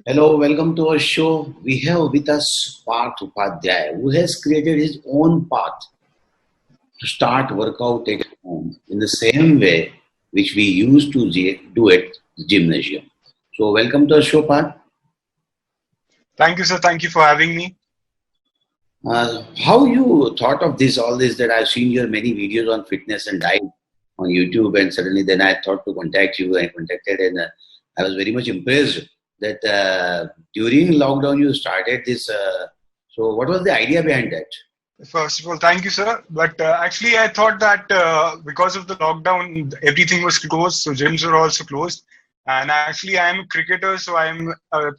Hello, welcome to our show. We have with us Parth Upadhyay, who has created his own path to start workout at home in the same way which we used to do at the gymnasium. So, welcome to our show, Parth. Thank you, sir. Thank you for having me. How you thought of this, all this that I've seen your many videos on fitness and diet on YouTube, and suddenly then I thought to contact you. I contacted, and I was very much impressed that during lockdown you started this. So, what was the idea behind that? First of all, thank you, sir. But actually, I thought that because of the lockdown, everything was closed, so gyms were also closed. And actually, I'm a cricketer, so I'm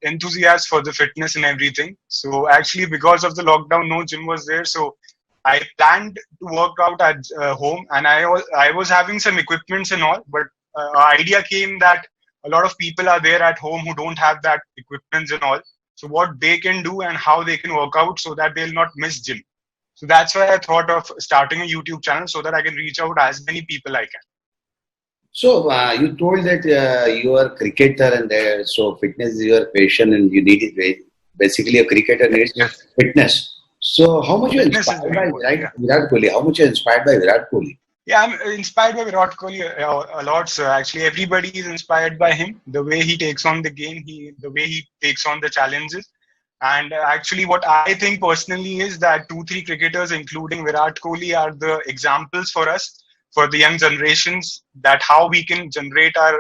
enthusiast for the fitness and everything. So actually, because of the lockdown, no gym was there. So I planned to work out at home, and I was having some equipments and all. But idea came that a lot of people are there at home who don't have that equipments and all. So what they can do and how they can work out so that they'll not miss gym. So that's why I thought of starting a YouTube channel so that I can reach out as many people I can. So, you told that you are a cricketer, and so fitness is your passion, and you need it. Basically, a cricketer needs Yes. fitness. So, how much you are Fitness is inspired very by important. Yeah. Virat Kohli? How much you are inspired by Virat Kohli? Yeah, I'm inspired by Virat Kohli a lot, sir. Actually, everybody is inspired by him. The way he takes on the game, the way he takes on the challenges. And actually, what I think personally is that 2, 3 cricketers, including Virat Kohli, are the examples for us, for the young generations, that how we can generate our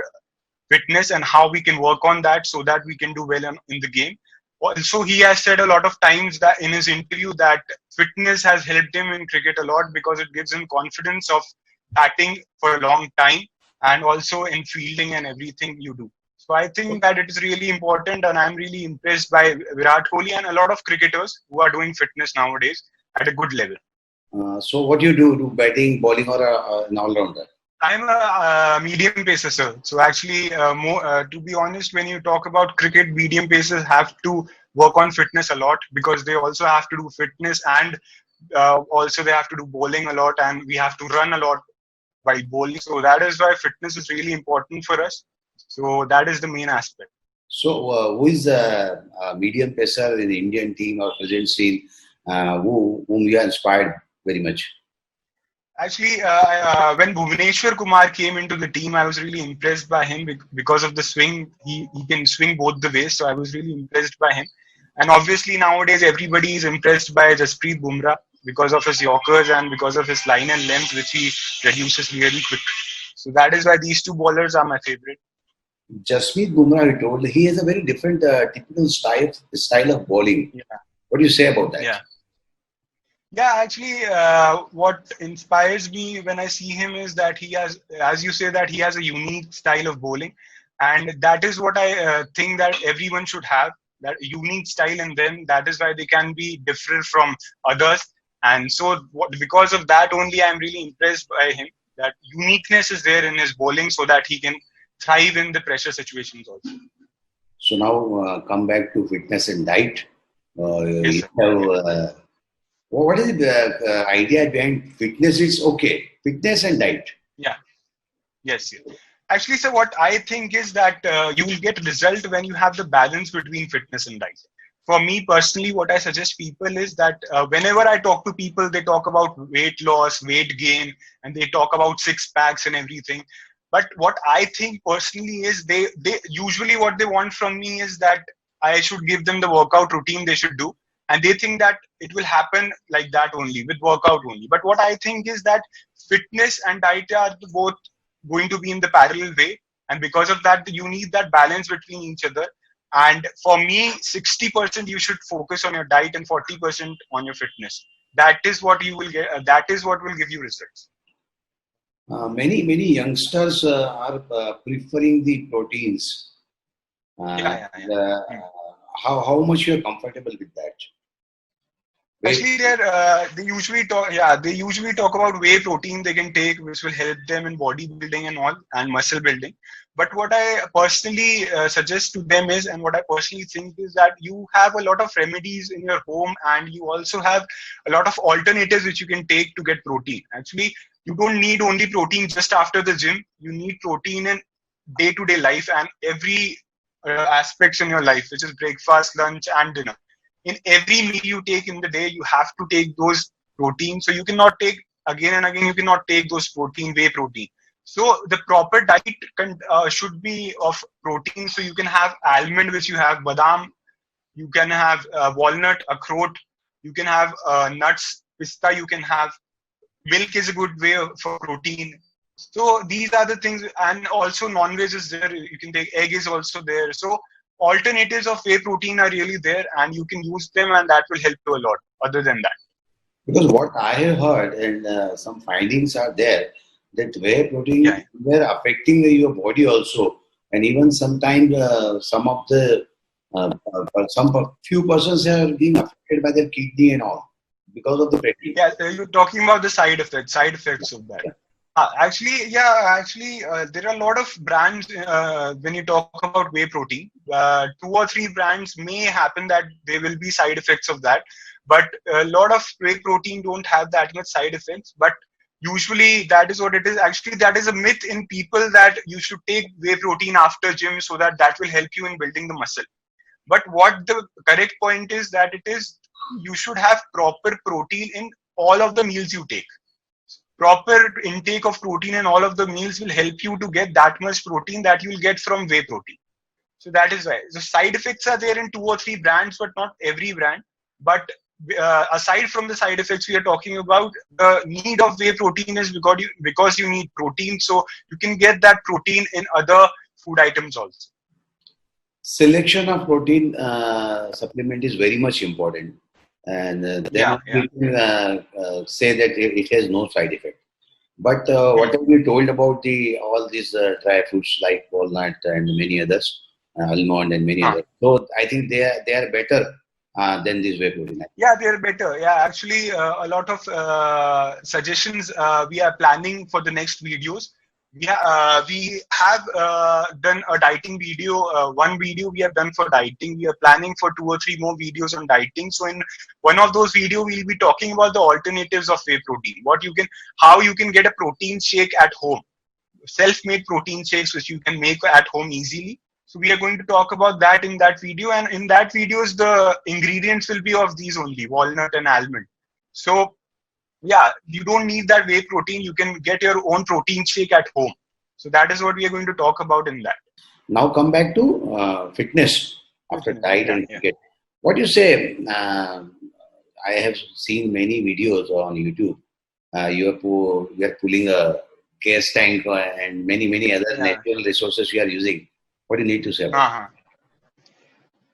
fitness and how we can work on that so that we can do well in the game. Also, he has said a lot of times that in his interview that fitness has helped him in cricket a lot because it gives him confidence of batting for a long time and also in fielding and everything you do. So I think that it is really important, and I'm really impressed by Virat Kohli and a lot of cricketers who are doing fitness nowadays at a good level. So, what do you do? Do batting, bowling, or an all-rounder? I'm a medium pacer, sir. So actually, to be honest, when you talk about cricket, medium pacers have to work on fitness a lot because they also have to do fitness and also they have to do bowling a lot, and we have to run a lot while bowling. So that is why fitness is really important for us. So that is the main aspect. So, who is a medium pacer in the Indian team or present scene whom you are inspired very much? Actually, when Bhuvaneshwar Kumar came into the team, I was really impressed by him because of the swing. He can swing both the ways, so I was really impressed by him. And obviously, nowadays, everybody is impressed by Jasprit Bumrah because of his Yorkers and because of his line and length, which he reduces really quick. So that is why these two bowlers are my favorite. Jasprit Bumrah, you told he has a very different, typical style of bowling. Yeah. What do you say about that? Yeah. Yeah, actually, what inspires me when I see him is that he has, as you say, that he has a unique style of bowling, and that is what I think that everyone should have, that unique style in them. That is why they can be different from others, and so because of that only, I'm really impressed by him. That uniqueness is there in his bowling, so that he can thrive in the pressure situations also. So now come back to fitness and diet. Yes, You sir. have, what is the idea behind fitness? Is okay, fitness and diet. Yeah. Yes, yes. Actually, sir, what I think is that you will get result when you have the balance between fitness and diet. For me personally, what I suggest people is that whenever I talk to people, they talk about weight loss, weight gain, and they talk about six packs and everything. But what I think personally is they usually what they want from me is that I should give them the workout routine they should do, and they think that it will happen like that only with workout only. But what I think is that fitness and diet are both going to be in the parallel way, and because of that you need that balance between each other. And for me, 60% you should focus on your diet and 40% on your fitness. That is what you will get, that is what will give you results. Many youngsters are preferring the proteins. Yeah, And, yeah, yeah. how much you are comfortable with that? Actually, they usually talk about whey protein they can take, which will help them in bodybuilding and all, and muscle building. But what I personally suggest to them is, and what I personally think is that you have a lot of remedies in your home, and you also have a lot of alternatives which you can take to get protein. Actually, you don't need only protein just after the gym. You need protein in day-to-day life, and every aspects in your life, which is breakfast, lunch, and dinner. In every meal you take in the day, you have to take those proteins. So you cannot take again and again. You cannot take those whey protein. So the proper diet should be of protein. So you can have almond, which you have badam. You can have walnut, akhroat. You can have nuts, pista. You can have milk is a good way for protein. So these are the things, and also non-veg is there. You can take egg is also there. So alternatives of whey protein are really there, and you can use them, and that will help you a lot. Other than that, Because what I have heard, and some findings are there, that whey protein were affecting your body also, and even sometimes some of the some few persons are being affected by their kidney and all because of the protein. Yeah, you're talking about the side effects of that. Actually, there are a lot of brands when you talk about whey protein. 2 or 3 brands may happen that there will be side effects of that, but a lot of whey protein don't have that much side effects. But usually that is what it is. Actually, that is a myth in people that you should take whey protein after gym so that will help you in building the muscle. But what the correct point is that you should have proper protein in all of the meals you take. Proper intake of protein in all of the meals will help you to get that much protein that you will get from whey protein. So that is why. The side effects are there in 2 or 3 brands, but not every brand. But aside from the side effects we are talking about, the need of whey protein is because you need protein. So you can get that protein in other food items also. Selection of protein supplement is very much important. And then people say that it has no side effect. But whatever you told about all these dry fruits like walnut and many others, almond and many others, so I think they are better than this whey protein. Yeah, they are better. Yeah, actually, a lot of suggestions we are planning for the next videos. We have done a dieting video. One video we have done for dieting. We are planning for 2 or 3 more videos on dieting. So in one of those videos, we'll be talking about the alternatives of whey protein. How you can get a protein shake at home, self-made protein shakes which you can make at home easily. So we are going to talk about that in that video. And in that videos, the ingredients will be of these only, walnut and almond. So yeah, you don't need that whey protein. You can get your own protein shake at home. So that is what we are going to talk about in that. Now come back to fitness after diet and cricket. What do you say? I have seen many videos on YouTube. You are pulling a gas tank and many other natural resources you are using. What do you need to say about it?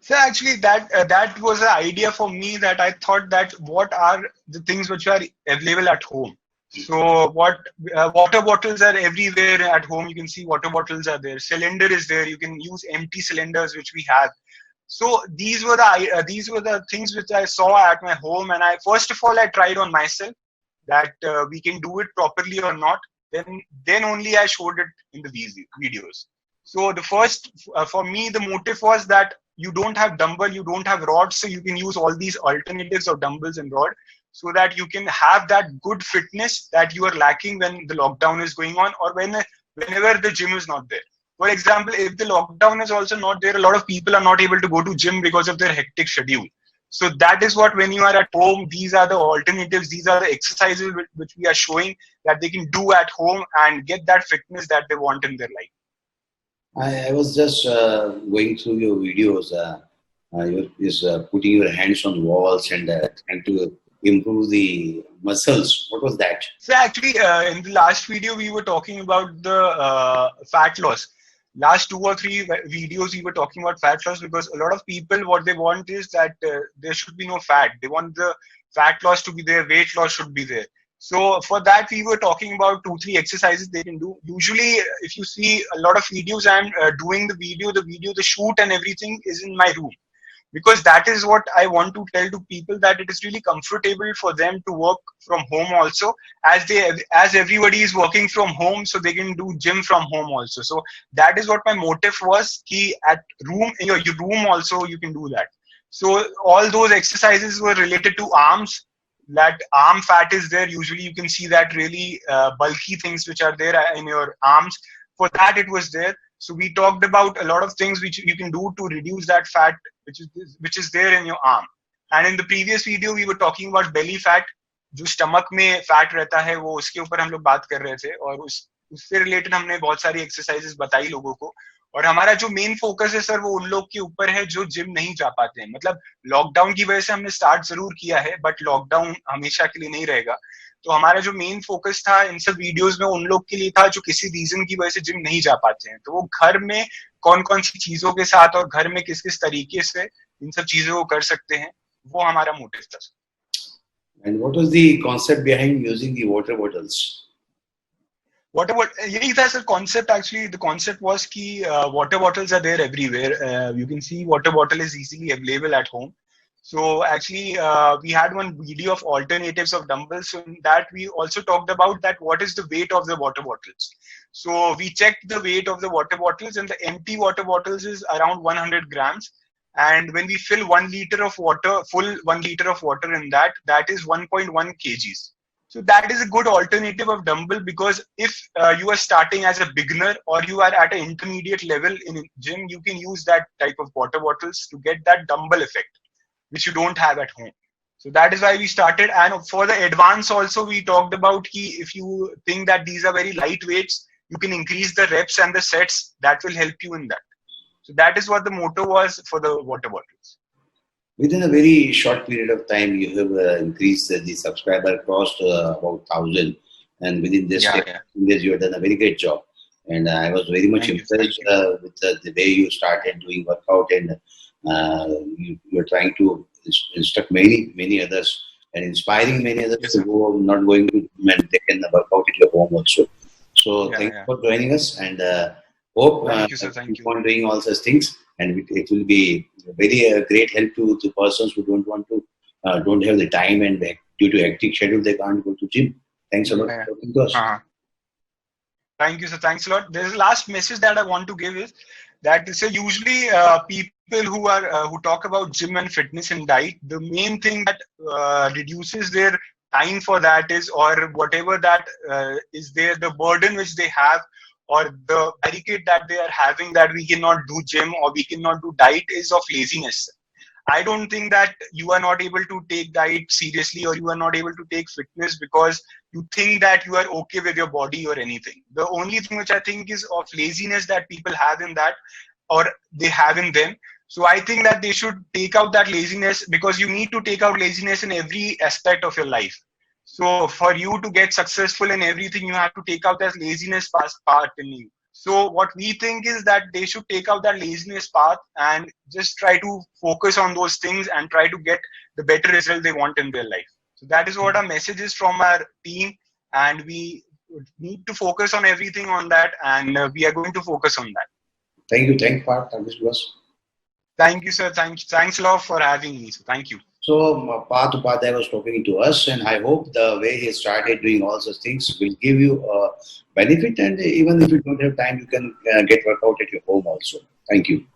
So actually that was an idea for me, that I thought that what are the things which are available at home. So water bottles are everywhere at home. You can see water bottles are there. Cylinder is there. You can use empty cylinders which we have. So these were the things which I saw at my home, and first of all I tried on myself that we can do it properly or not. Then only I showed it in the videos. So the first for me the motive was that you don't have dumbbell, you don't have rods, so you can use all these alternatives of dumbbells and rod, so that you can have that good fitness that you are lacking when the lockdown is going on, or whenever the gym is not there. For example, if the lockdown is also not there, a lot of people are not able to go to gym because of their hectic schedule. So that is what, when you are at home, these are the alternatives, these are the exercises which we are showing that they can do at home and get that fitness that they want in their life. I was just going through your videos. You're putting your hands on walls and trying to improve the muscles. What was that? So actually, in the last video, we were talking about the fat loss. Last 2 or 3 videos, we were talking about fat loss, because a lot of people, what they want is that there should be no fat. They want the fat loss to be there, weight loss should be there. So for that, we were talking about 2-3 exercises they can do. Usually, if you see a lot of videos, I'm doing the shoot and everything is in my room, because that is what I want to tell to people, that it is really comfortable for them to work from home also, as everybody is working from home, so they can do gym from home also. So that is what my motive was, in your room also you can do that. So all those exercises were related to arms. That arm fat is there. Usually you can see that really bulky things which are there in your arms. For that it was there. So we talked about a lot of things which you can do to reduce that fat which is there in your arm. And in the previous video we were talking about belly fat, जो stomach में fat रहता है वो उसके ऊपर हम लोग बात कर रहे थे, और उससे रिलेटेड हमने बहुत सारी एक्सरसाइजेस बताई लोगों को. और हमारा जो मेन फोकस है सर वो उन लोग के ऊपर है जो जिम नहीं जा पाते हैं. मतलब लॉकडाउन की वजह से हमने स्टार्ट जरूर किया है, बट लॉकडाउन हमेशा के लिए नहीं रहेगा. तो हमारा जो मेन फोकस था इन सब वीडियोस में उन लोग के लिए था जो किसी रीजन की वजह से जिम नहीं जा पाते हैं. तो वो घर में कौन कौन सी चीजों के साथ और घर में किस किस तरीके से इन सब चीजों को कर सकते हैं, वो हमारा मोटिव था. And what was the concept behind using the water bottles? यही था sir concept. Actually the concept was कि water bottles are there everywhere. You can see water bottle is easily available at home. So actually we had one video of alternatives of dumbbells. So in that we also talked about that what is the weight of the water bottles. So we checked the weight of the water bottles, and the empty water bottles is around 100 grams. And when we fill 1 liter of water, full 1 liter of water in that, that is 1.1 kgs. So that is a good alternative of dumbbell, because if you are starting as a beginner or you are at an intermediate level in gym, you can use that type of water bottles to get that dumbbell effect, which you don't have at home. So that is why we started. And for the advance also, we talked about if you think that these are very light weights, you can increase the reps and the sets. That will help you in that. So that is what the motto was for the water bottles. Within a very short period of time, you have increased the subscriber crossed about 1,000, and within this 10 years, you have done a very great job. And I was very much impressed with the way you started doing workout, and you are trying to instruct many others and inspiring many others to go, not going to and they can work out at your home also. So thank you for joining us, and hope keep on doing all such things, and it will be very great help to persons who don't want to don't have the time, and due to hectic schedule they can't go to gym. Thanks a lot for talking to us. Thank you, sir. Thanks a lot. There's a last message that I want to give is that usually people who talk about gym and fitness and diet, the main thing that reduces their time for that is, or whatever that is there, the burden which they have, or the barricade that they are having that we cannot do gym or we cannot do diet, is of laziness. I don't think that you are not able to take diet seriously, or you are not able to take fitness because you think that you are okay with your body or anything. The only thing which I think is of laziness that people have in that, or they have in them. So I think that they should take out that laziness, because you need to take out laziness in every aspect of your life. So for you to get successful in everything, you have to take out that laziness part in you. So what we think is that they should take out that laziness part and just try to focus on those things and try to get the better result they want in their life. So that is what our message is from our team, and we need to focus on everything on that, and we are going to focus on that. Thank you. Thank you, Thank you, sir. Thanks a lot for having me. So thank you. So Parth Upadhyay was talking to us, and I hope the way he started doing all such things will give you a benefit, and even if you don't have time, you can get workout at your home also. Thank you.